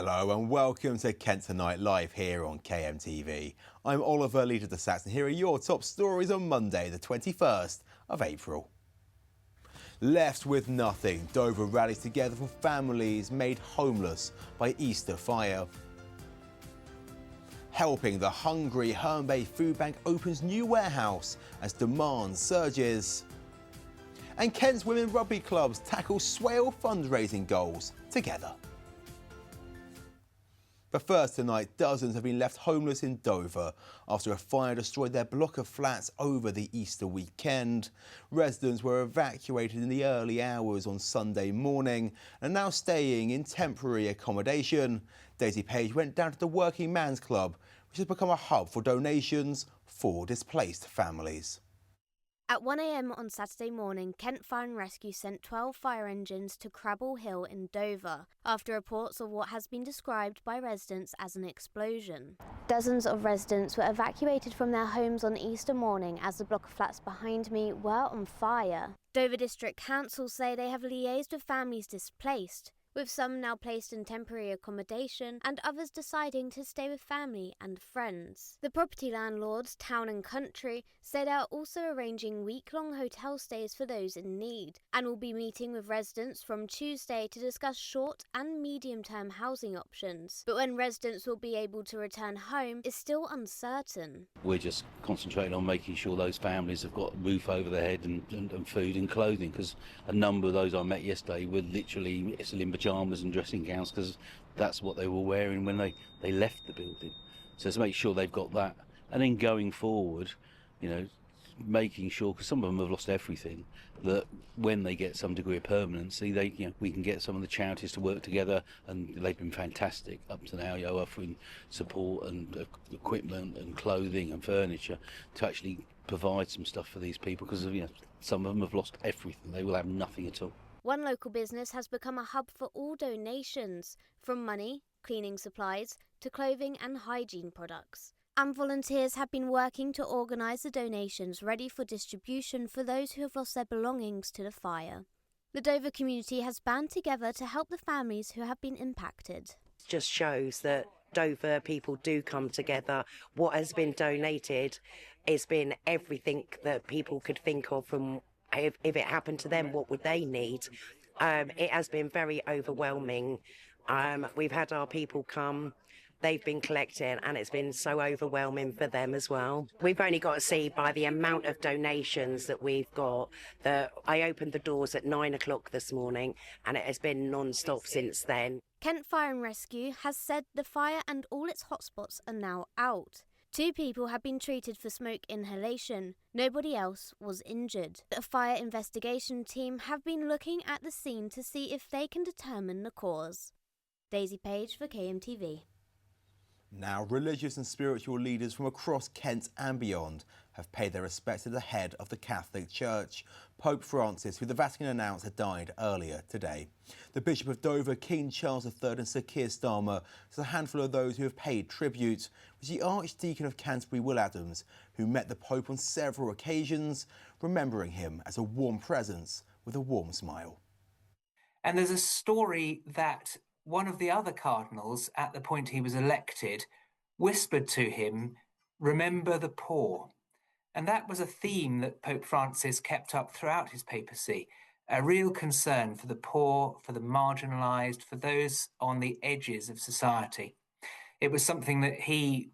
Hello and welcome to Kent Tonight Live here on KMTV. I'm Oliver Leader de Saxe and here are your top stories on Monday the 21st of April. Left with nothing, Dover rallies together for families made homeless by Easter fire. Helping the hungry, Herne Bay Food Bank opens new warehouse as demand surges. And Kent's women rugby clubs tackle Swale fundraising goals together. But first tonight, dozens have been left homeless in Dover after a fire destroyed their block of flats over the Easter weekend. Residents were evacuated in the early hours on Sunday morning and are now staying in temporary accommodation. Daisy Page went down to the Working Man's Club, which has become a hub for donations for displaced families. At 1 a.m. on Saturday morning, Kent Fire and Rescue sent 12 fire engines to Crabble Hill in Dover after reports of what has been described by residents as an explosion. Dozens of residents were evacuated from their homes on Easter morning as the block of flats behind me were on fire. Dover District Council say they have liaised with families displaced, with some now placed in temporary accommodation and others deciding to stay with family and friends. The property landlords, Town and Country, say they are also arranging week-long hotel stays for those in need and will be meeting with residents from Tuesday to discuss short and medium-term housing options. But when residents will be able to return home is still uncertain. We're just concentrating on making sure those families have got a roof over their head and food and clothing, because a number of those I met yesterday were literally still in pyjamas and dressing gowns because that's what they were wearing when they left the building. So to make sure they've got that, and then going forward, making sure, because some of them have lost everything, that when they get some degree of permanency, we can get some of the charities to work together, and they've been fantastic up to now, offering support and equipment and clothing and furniture to actually provide some stuff for these people, because some of them have lost everything. They will have nothing at all. One local business has become a hub for all donations, from money, cleaning supplies, to clothing and hygiene products. And volunteers have been working to organise the donations ready for distribution for those who have lost their belongings to the fire. The Dover community has band together to help the families who have been impacted. It just shows that Dover people do come together. What has been donated has been everything that people could think of from if it happened to them, what would they need? It has been very overwhelming. We've had our people come, they've been collecting, and it's been so overwhelming for them as well. We've only got to see by the amount of donations that we've got that I opened the doors at 9 o'clock this morning and it has been non-stop since then. Kent Fire and Rescue has said the fire and all its hotspots are now out. 2 people have been treated for smoke inhalation. Nobody else was injured. A fire investigation team have been looking at the scene to see if they can determine the cause. Daisy Page for KMTV. Now, religious and spiritual leaders from across Kent and beyond have paid their respects to the head of the Catholic Church, Pope Francis, who the Vatican announced had died earlier today. The Bishop of Dover, King Charles III and Sir Keir Starmer is a handful of those who have paid tribute, with the Archdeacon of Canterbury, Will Adams, who met the Pope on several occasions, remembering him as a warm presence with a warm smile. And there's a story that one of the other cardinals, at the point he was elected, whispered to him, "Remember the poor." And that was a theme that Pope Francis kept up throughout his papacy, a real concern for the poor, for the marginalised, for those on the edges of society. It was something that he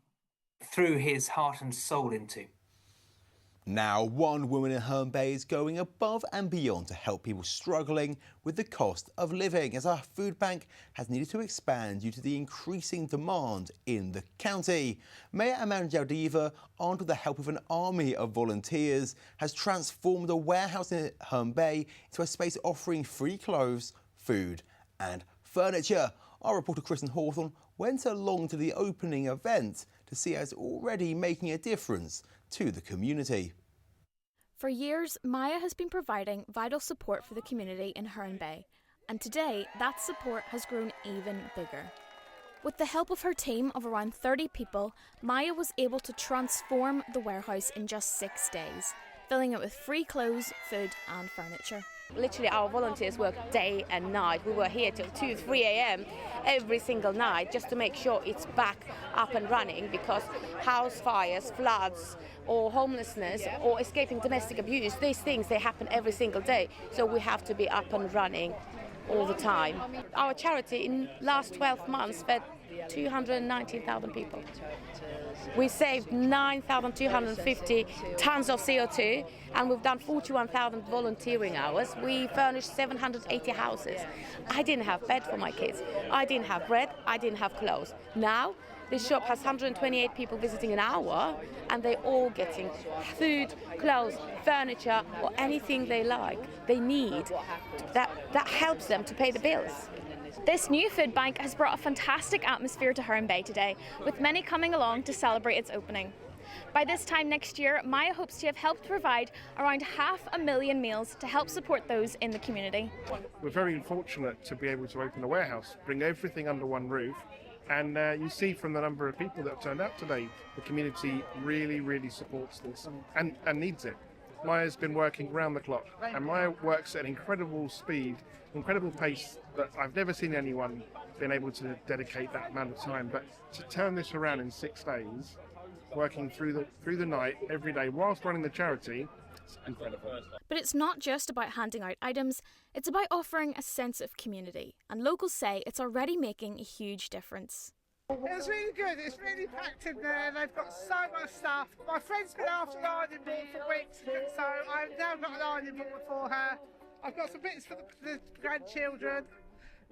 threw his heart and soul into. Now, one woman in Herne Bay is going above and beyond to help people struggling with the cost of living, as our food bank has needed to expand due to the increasing demand in the county. Mayor Aman Jaudiva, armed with the help of an army of volunteers, has transformed a warehouse in Herne Bay into a space offering free clothes, food and furniture. Our reporter Kristen Hawthorne went along to the opening event to see how it's already making a difference to the community. For years, Maya has been providing vital support for the community in Herne Bay, and today that support has grown even bigger. With the help of her team of around 30 people, Maya was able to transform the warehouse in just 6 days, filling it with free clothes, food and furniture. Literally, our volunteers work day and night. We were here till 2, 3 a.m. every single night just to make sure it's back up and running, because house fires, floods, or homelessness, or escaping domestic abuse, these things, they happen every single day. So we have to be up and running all the time. Our charity in last 12 months fed 219,000 people. We saved 9,250 tons of CO2, and we've done 41,000 volunteering hours. We furnished 780 houses. I didn't have bed for my kids. I didn't have bread. I didn't have clothes. Now, this shop has 128 people visiting an hour, and they're all getting food, clothes, furniture, or anything they like, they need. That helps them to pay the bills. This new food bank has brought a fantastic atmosphere to Herne Bay today, with many coming along to celebrate its opening. By this time next year, Maya hopes to have helped provide around 500,000 meals to help support those in the community. We're very fortunate to be able to open a warehouse, bring everything under one roof, and you see from the number of people that have turned out today, the community really supports this and needs it. Maya's been working round the clock, and Maya works at an incredible speed, incredible pace that I've never seen anyone been able to dedicate that amount of time. But to turn this around in 6 days, working through the night every day whilst running the charity, it's incredible. But it's not just about handing out items, it's about offering a sense of community, and locals say it's already making a huge difference. It was really good. It's really packed in there. They've got so much stuff. My friend's been after an ironing board for weeks, so I've now got an ironing board for her. I've got some bits for the grandchildren,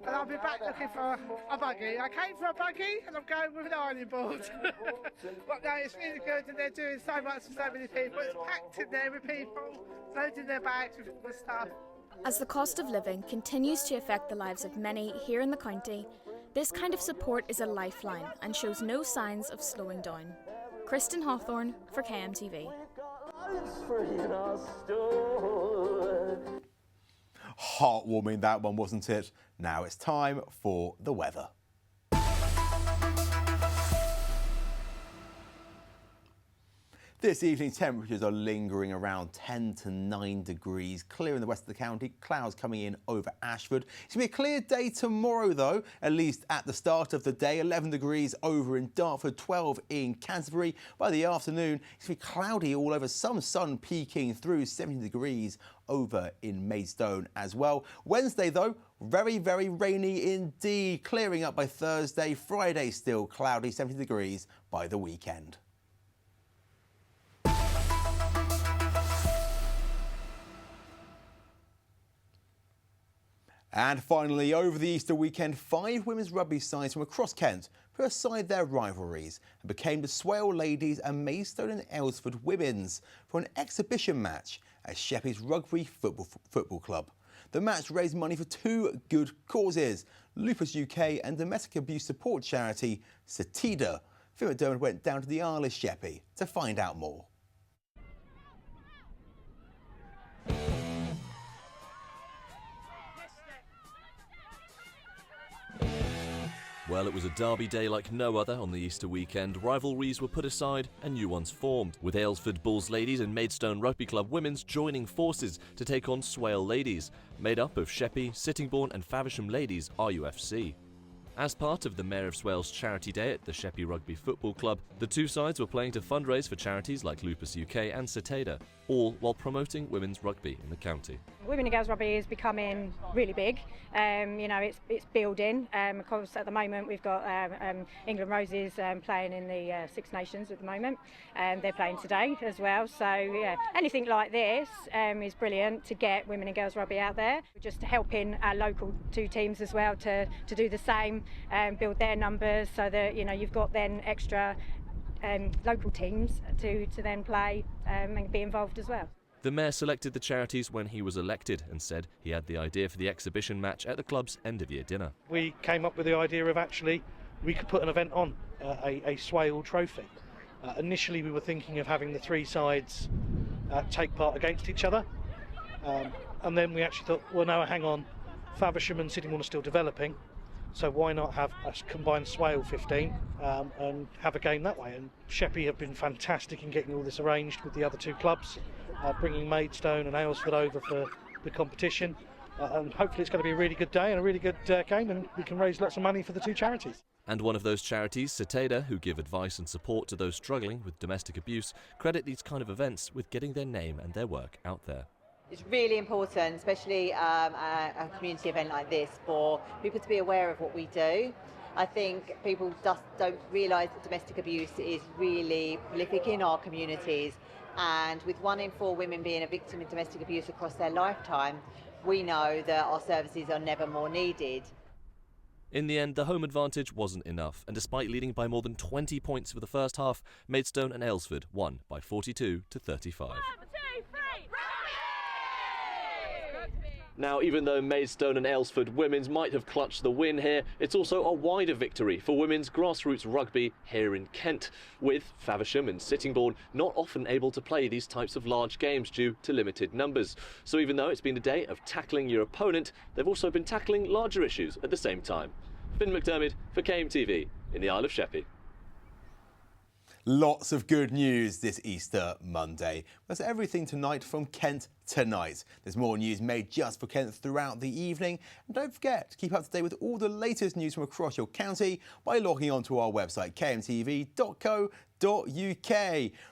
and I'll be back looking for a buggy. I came for a buggy, and I'm going with an ironing board. But no, it's really good, and they're doing so much for so many people. It's packed in there with people loading their bags with all the stuff. As the cost of living continues to affect the lives of many here in the county, this kind of support is a lifeline and shows no signs of slowing down. Kristen Hawthorne for KMTV. Heartwarming that one, wasn't it? Now it's time for the weather. This evening, temperatures are lingering around 10 to 9 degrees, clear in the west of the county, clouds coming in over Ashford. It's going to be a clear day tomorrow, though, at least at the start of the day. 11 degrees over in Dartford, 12 in Canterbury. By the afternoon, it's going to be cloudy all over, some sun peeking through, 17 degrees over in Maidstone as well. Wednesday, though, very rainy indeed, clearing up by Thursday. Friday, still cloudy, 17 degrees by the weekend. And finally, over the Easter weekend, 5 women's rugby sides from across Kent put aside their rivalries and became the Swale Ladies and Maidstone and Aylesford Women's for an exhibition match at Sheppey's Rugby Football Club. The match raised money for 2 good causes, Lupus UK and domestic abuse support charity Satida. Phil McDermott went down to the Isle of Sheppey to find out more. Well, it was a derby day like no other on the Easter weekend. Rivalries were put aside and new ones formed, with Aylesford Bulls Ladies and Maidstone Rugby Club Women's joining forces to take on Swale Ladies, made up of Sheppey, Sittingbourne and Faversham Ladies RUFC. As part of the Mayor of Swale's charity day at the Sheppey Rugby Football Club, the two sides were playing to fundraise for charities like Lupus UK and Sateda, all while promoting women's rugby in the county. Women and girls rugby is becoming really big. It's building. Of course, at the moment we've got England Roses playing in the Six Nations at the moment. They're playing today as well. So yeah, anything like this is brilliant to get women and girls rugby out there. We're just helping our local 2 teams as well to do the same, build their numbers so that you've got then extra local teams to then play and be involved as well. The Mayor selected the charities when he was elected and said he had the idea for the exhibition match at the club's end-of-year dinner. We came up with the idea of actually we could put an event on, a Swale trophy. Initially we were thinking of having the 3 sides take part against each other, and then we actually thought, well no, hang on, Faversham and Sittingbourne are still developing, so why not have a combined Swale 15 and have a game that way. And Sheppey have been fantastic in getting all this arranged with the other 2 clubs, bringing Maidstone and Aylesford over for the competition. And hopefully it's going to be a really good day and a really good game, and we can raise lots of money for the two charities. And one of those charities, Sateda, who give advice and support to those struggling with domestic abuse, credit these kind of events with getting their name and their work out there. It's really important, especially a community event like this, for people to be aware of what we do. I think people just don't realise that domestic abuse is really prolific in our communities, and with 1 in 4 women being a victim of domestic abuse across their lifetime, we know that our services are never more needed. In the end, the home advantage wasn't enough, and despite leading by more than 20 points for the first half, Maidstone and Aylesford won by 42 to 35. Now, even though Maidstone and Aylesford women's might have clutched the win here, it's also a wider victory for women's grassroots rugby here in Kent, with Faversham and Sittingbourne not often able to play these types of large games due to limited numbers. So even though it's been a day of tackling your opponent, they've also been tackling larger issues at the same time. Finn McDermott for KMTV in the Isle of Sheppey. Lots of good news this Easter Monday. That's everything tonight from Kent Tonight. There's more news made just for Kent throughout the evening. And don't forget to keep up to date with all the latest news from across your county by logging on to our website, kmtv.co.uk.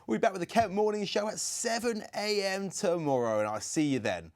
We'll be back with the Kent Morning Show at 7 a.m. tomorrow, and I'll see you then.